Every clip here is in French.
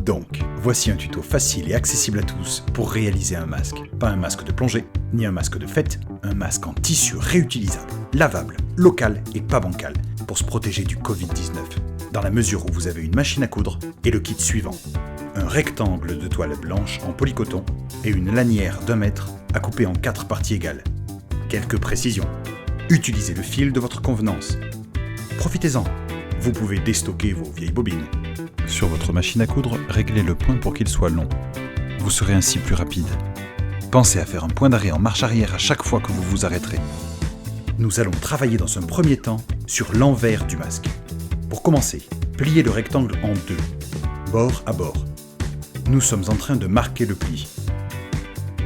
Donc, voici un tuto facile et accessible à tous pour réaliser un masque. Pas un masque de plongée, ni un masque de fête, un masque en tissu réutilisable, lavable, local et pas bancal, pour se protéger du Covid-19, dans la mesure où vous avez une machine à coudre et le kit suivant. Un rectangle de toile blanche en polycoton et une lanière d'1 mètre à couper en 4 parties égales. Quelques précisions. Utilisez le fil de votre convenance. Profitez-en. Vous pouvez déstocker vos vieilles bobines. Sur votre machine à coudre, réglez le point pour qu'il soit long. Vous serez ainsi plus rapide. Pensez à faire un point d'arrêt en marche arrière à chaque fois que vous vous arrêterez. Nous allons travailler dans un premier temps sur l'envers du masque. Pour commencer, pliez le rectangle en deux, bord à bord. Nous sommes en train de marquer le pli.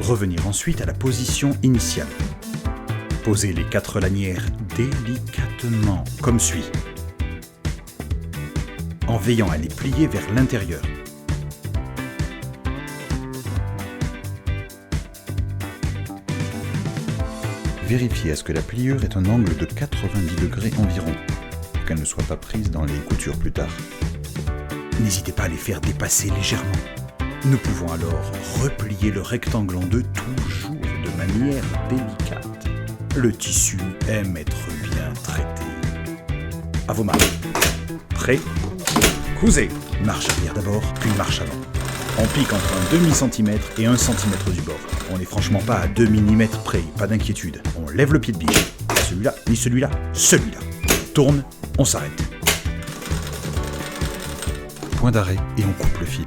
Revenir ensuite à la position initiale. Posez les 4 lanières délicatement, comme suit, en veillant à les plier vers l'intérieur. Vérifiez à ce que la pliure ait un angle de 90 degrés environ, pour qu'elle ne soit pas prise dans les coutures plus tard. N'hésitez pas à les faire dépasser légèrement. Nous pouvons alors replier le rectangle en deux, toujours de manière délicate. Le tissu aime être bien traité. À vos marques. Prêt ? Cousez. Marche arrière d'abord, puis marche avant. On pique entre un demi-centimètre et 1 centimètre du bord. On n'est franchement pas à 2 mm près, pas d'inquiétude. On lève le pied de biche. Pas celui-là, ni celui-là, celui-là. On tourne, on s'arrête. Point d'arrêt et on coupe le fil.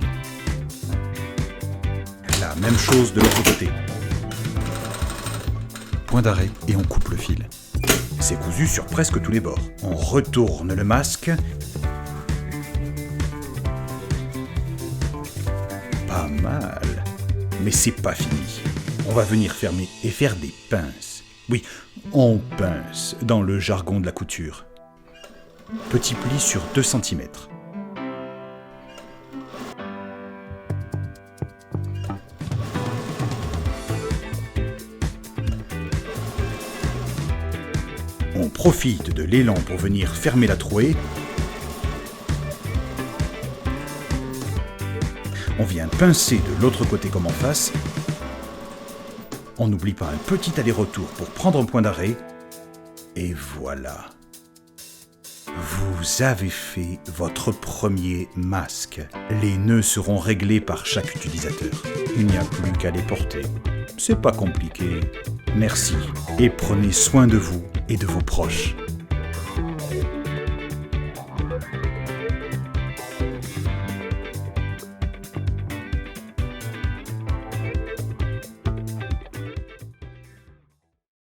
La même chose de l'autre côté. Point d'arrêt et on coupe le fil. C'est cousu sur presque tous les bords. On retourne le masque. Pas mal. Mais c'est pas fini. On va venir fermer et faire des pinces. Oui, on pince dans le jargon de la couture. Petit pli sur 2 cm. On profite de l'élan pour venir fermer la trouée. On vient pincer de l'autre côté comme en face. On n'oublie pas un petit aller-retour pour prendre un point d'arrêt. Et voilà. Vous avez fait votre premier masque. Les nœuds seront réglés par chaque utilisateur. Il n'y a plus qu'à les porter. C'est pas compliqué. Merci et prenez soin de vous et de vos proches.